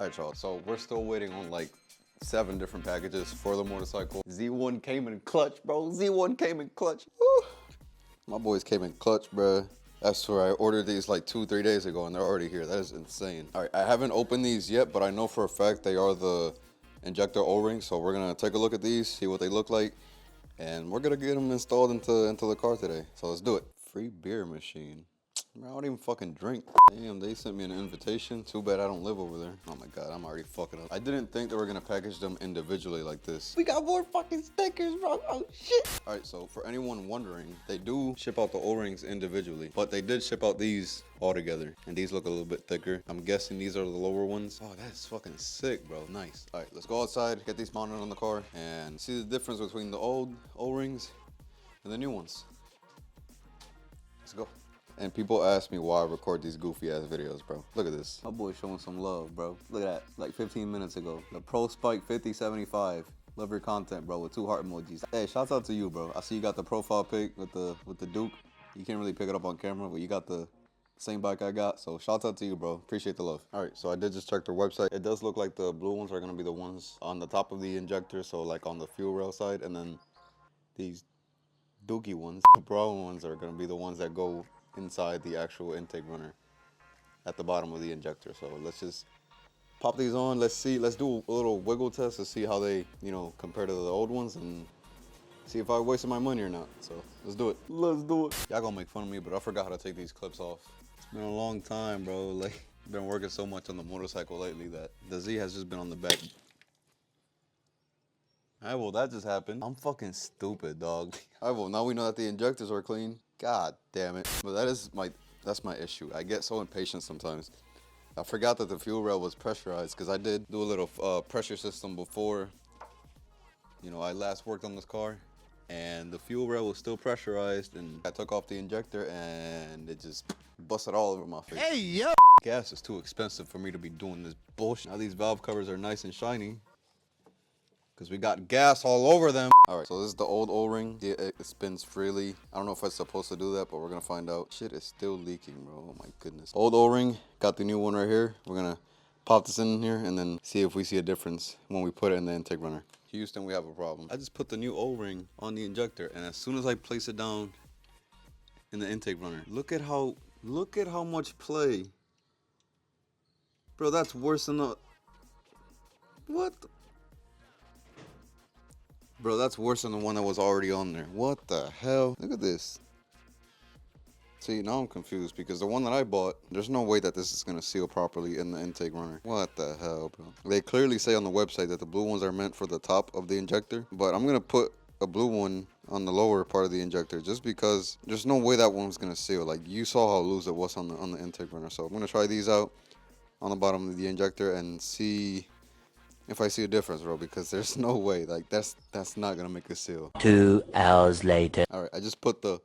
All right, y'all, so we're still waiting on like 7 different packages for the motorcycle. Z1 came in clutch, bro. Z1 came in clutch. Woo. My boys came in clutch, bro. I swear, I ordered these like 2-3 days ago and they're already here. That is insane. All right, I haven't opened these yet, but I know for a fact they are the injector O-rings. So we're gonna take a look at these, see what they look like, and we're gonna get them installed into the car today. So let's do it. Free beer machine. I don't even fucking drink. Damn, they sent me an invitation. Too bad I don't live over there. Oh my God, I'm already fucking up. I didn't think they were gonna package them individually like this. We got more fucking stickers, bro. Oh shit. All right, so for anyone wondering, they do ship out the O-rings individually, but they did ship out these all together. And these look a little bit thicker. I'm guessing these are the lower ones. Oh, that's fucking sick, bro. Nice. All right, let's go outside, get these mounted on the car, and see the difference between the old O-rings and the new ones. Let's go. And people ask me why I record these goofy ass videos, bro. Look at this. My boy showing some love, bro. Look at that. Like 15 minutes ago. The Pro Spike 5075. Love your content, bro, with 2 heart emojis. Hey, shouts out to you, bro. I see you got the profile pic with the Duke. You can't really pick it up on camera, but you got the same bike I got. So shouts out to you, bro. Appreciate the love. All right, so I did just check their website. It does look like the blue ones are gonna be the ones on the top of the injector. So like on the fuel rail side, and then these dookie ones, the brown ones, are gonna be the ones that go inside the actual intake runner at the bottom of the injector. So let's just pop these on. Let's see, let's do a little wiggle test to see how they, you know, compare to the old ones and see if I wasted my money or not. So let's do it. Let's do it. Y'all gonna make fun of me, but I forgot how to take these clips off. It's been a long time, bro. Like, been working so much on the motorcycle lately that the Z has just been on the back. Alright, well, that just happened. I'm fucking stupid, dog. Alright, well, now we know that the injectors are clean. God damn it. But that's my issue. I get so impatient sometimes. I forgot that the fuel rail was pressurized because I did do a little pressure system before, you know, I last worked on this car, and the fuel rail was still pressurized, and I took off the injector and it just busted all over my face. Hey, yo! Gas is too expensive for me to be doing this bullshit. Now these valve covers are nice and shiny, because we got gas all over them. All right, so this is the old O-ring. It spins freely. I don't know if it's supposed to do that, but we're gonna find out. Shit is still leaking, bro. Oh my goodness. Old O-ring, got the new one right here. We're gonna pop this in here and then see if we see a difference when we put it in the intake runner. Houston, we have a problem. I just put the new O-ring on the injector, and as soon as I place it down in the intake runner, look at how much play. Bro, that's worse than the, what the? Bro, that's worse than the one that was already on there. What the hell? Look at this. See, now I'm confused because the one that I bought, there's no way that this is going to seal properly in the intake runner. What the hell, bro? They clearly say on the website that the blue ones are meant for the top of the injector, but I'm going to put a blue one on the lower part of the injector just because there's no way that one's going to seal. Like, you saw how loose it was on the intake runner. So I'm going to try these out on the bottom of the injector and see if I see a difference, bro, because there's no way. Like, that's not gonna make a seal. 2 hours later. All right, I just put the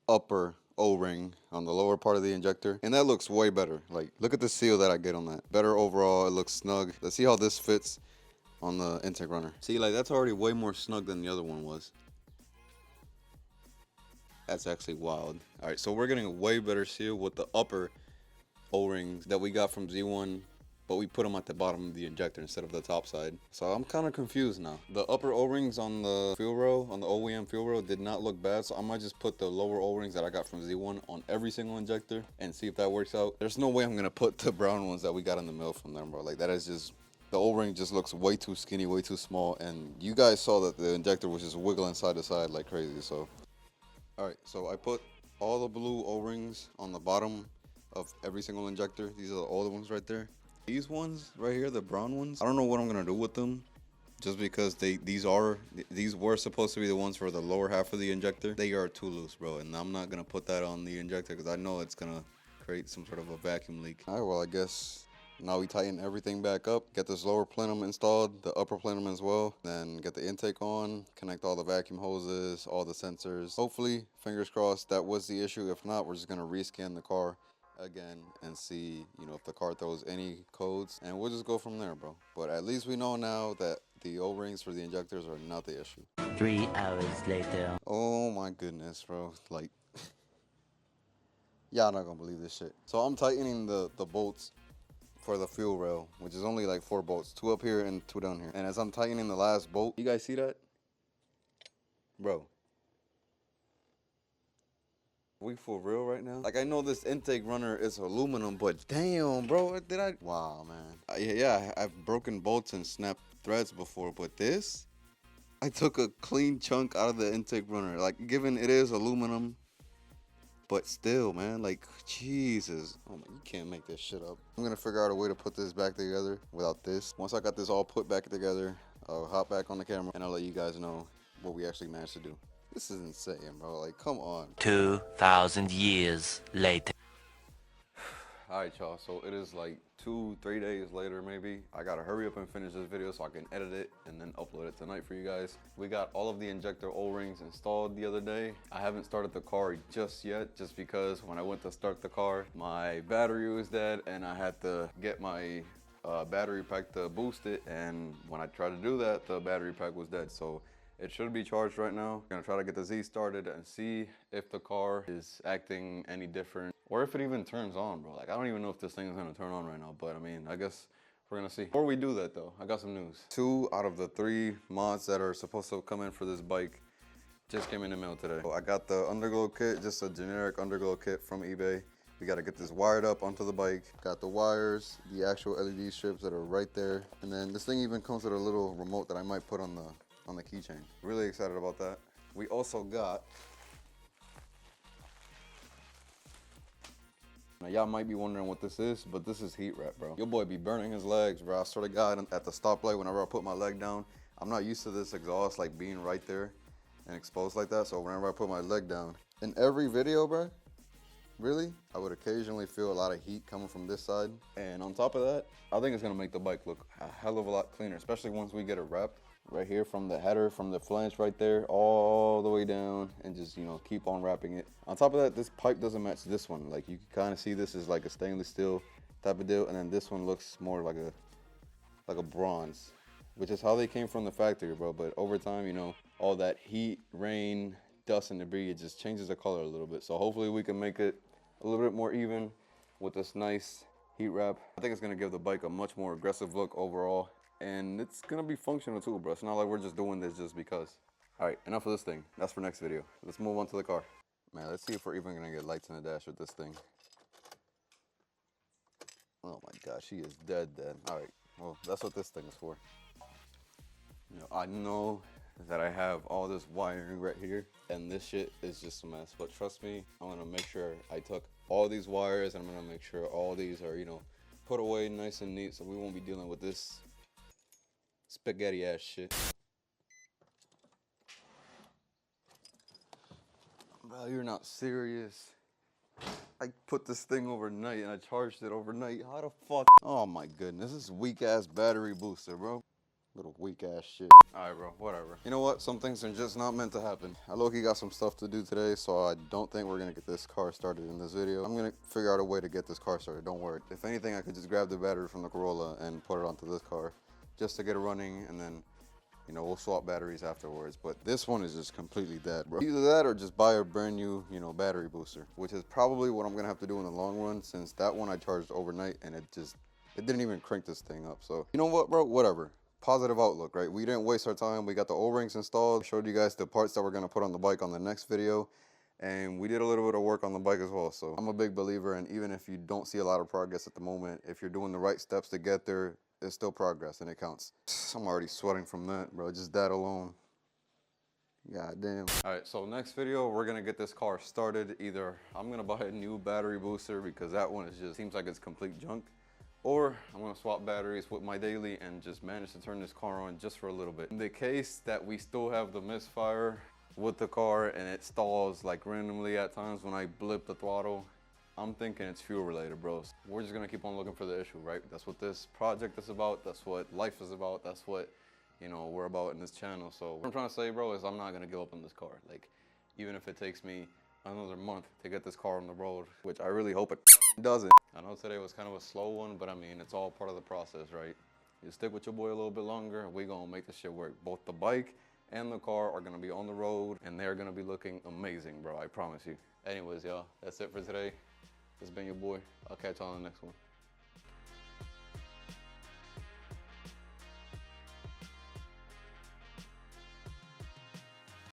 upper O-ring on the lower part of the injector, and that looks way better. Like, look at the seal that I get on that. Better overall, it looks snug. Let's see how this fits on the intake runner. See, like, that's already way more snug than the other one was. That's actually wild. All right, so we're getting a way better seal with the upper O-rings that we got from Z1, but we put them at the bottom of the injector instead of the top side. So I'm kind of confused now. The upper O-rings on the fuel rail, on the OEM fuel rail, did not look bad. So I might just put the lower O-rings that I got from Z1 on every single injector and see if that works out. There's no way I'm gonna put the brown ones that we got in the mail from them, bro. Like, that is just, the O-ring just looks way too skinny, way too small. And you guys saw that the injector was just wiggling side to side like crazy, so. All right, so I put all the blue O-rings on the bottom of every single injector. These are the older ones right there. These ones right here, the brown ones, I don't know what I'm gonna do with them, just because these were supposed to be the ones for the lower half of the injector. They are too loose, bro, and I'm not gonna put that on the injector because I know it's gonna create some sort of a vacuum leak. All right, well, I guess now we tighten everything back up, get this lower plenum installed, the upper plenum as well, then get the intake on, connect all the vacuum hoses, all the sensors. Hopefully, fingers crossed, that was the issue. If not, we're just gonna rescan the car again and see, you know, if the car throws any codes, and we'll just go from there, bro. But at least we know now that the O-rings for the injectors are not the issue. 3 hours later. Oh my goodness, bro. Like, y'all not gonna believe this shit. So I'm tightening the bolts for the fuel rail, which is only like 4 bolts, 2 up here and 2 down here. And as I'm tightening the last bolt, you guys see that? Bro, we for real right now? Like, I know this intake runner is aluminum, but damn, bro, did I? Wow, man. Yeah, I've broken bolts and snapped threads before, but this, I took a clean chunk out of the intake runner. Like, given it is aluminum, but still, man, like, Jesus. Oh my, you can't make this shit up. I'm gonna figure out a way to put this back together without this. Once I got this all put back together, I'll hop back on the camera and I'll let you guys know what we actually managed to do. This is insane, bro. Like, come on. 2,000 years later. All right, y'all. So it is like 2-3 days later, maybe. I gotta hurry up and finish this video so I can edit it and then upload it tonight for you guys. We got all of the injector O-rings installed the other day. I haven't started the car just yet, just because when I went to start the car, my battery was dead and I had to get my battery pack to boost it. And when I tried to do that, the battery pack was dead. So it should be charged right now. I'm gonna try to get the Z started and see if the car is acting any different or if it even turns on, bro. Like, I don't even know if this thing is gonna turn on right now, but I mean, I guess we're gonna see. Before we do that though, I got some news. 2 out of the 3 mods that are supposed to come in for this bike just came in the mail today. So I got the underglow kit, just a generic underglow kit from eBay. We gotta get this wired up onto the bike. Got the wires, the actual LED strips that are right there. And then this thing even comes with a little remote that I might put on the keychain. Really excited about that. We also got, now y'all might be wondering what this is, but this is heat wrap, bro. Your boy be burning his legs, bro. I swear to God, at the stoplight, whenever I put my leg down, I'm not used to this exhaust like being right there and exposed like that. So whenever I put my leg down, in every video, bro, really, I would occasionally feel a lot of heat coming from this side. And on top of that, I think it's gonna make the bike look a hell of a lot cleaner, especially once we get it wrapped. Right here from the header, from the flange right there, all the way down, and just, you know, keep on wrapping it. On top of that, this pipe doesn't match this one. Like, you can kind of see this is like a stainless steel type of deal, and then this one looks more like a bronze, which is how they came from the factory, bro. But over time, you know, all that heat, rain, dust, and debris, it just changes the color a little bit. So hopefully we can make it a little bit more even with this nice heat wrap. I think it's gonna give the bike a much more aggressive look overall. And it's gonna be functional too, bro. It's not like we're just doing this just because. All right, enough of this thing. That's for next video. Let's move on to the car. Man, let's see if we're even gonna get lights in the dash with this thing. Oh my gosh, she is dead. All right, well, that's what this thing is for. You know, I know that I have all this wiring right here, and this shit is just a mess. But trust me, I'm gonna make sure I took all these wires, and I'm gonna make sure all these are, you know, put away nice and neat, so we won't be dealing with this spaghetti ass shit. Bro, you're not serious. I put this thing overnight and I charged it overnight. How the fuck? Oh my goodness, this is weak ass battery booster, bro. Little weak ass shit. Alright, bro, whatever. You know what? Some things are just not meant to happen. I low-key got some stuff to do today, so I don't think we're gonna get this car started in this video. I'm gonna figure out a way to get this car started, don't worry. If anything, I could just grab the battery from the Corolla and put it onto this car just to get it running, and then, you know, we'll swap batteries afterwards. But this one is just completely dead, bro. Either that or just buy a brand new, you know, battery booster, which is probably what I'm gonna have to do in the long run, since that one I charged overnight and it didn't even crank this thing up. So, you know what, bro? Whatever. Positive outlook, right? We didn't waste our time. We got the O-rings installed. I showed you guys the parts that we're gonna put on the bike on the next video. And we did a little bit of work on the bike as well. So I'm a big believer, and even if you don't see a lot of progress at the moment, if you're doing the right steps to get there, it's still progress and it counts. I'm already sweating from that, bro. Just that alone. God damn. All right, so next video, we're gonna get this car started. Either I'm gonna buy a new battery booster because that one is just, seems like it's complete junk, or I'm gonna swap batteries with my daily and just manage to turn this car on just for a little bit. In the case that we still have the misfire with the car and it stalls like randomly at times when I blip the throttle, I'm thinking it's fuel related, bros. We're just gonna keep on looking for the issue, right? That's what this project is about. That's what life is about. That's what, you know, we're about in this channel. So what I'm trying to say, bro, is I'm not gonna give up on this car. Like, even if it takes me another month to get this car on the road, which I really hope it doesn't. I know today was kind of a slow one, but I mean, it's all part of the process, right? You stick with your boy a little bit longer, and we're gonna make this shit work. Both the bike and the car are gonna be on the road, and they're gonna be looking amazing, bro, I promise you. Anyways, y'all, that's it for today. This has been your boy. I'll catch y'all on the next one.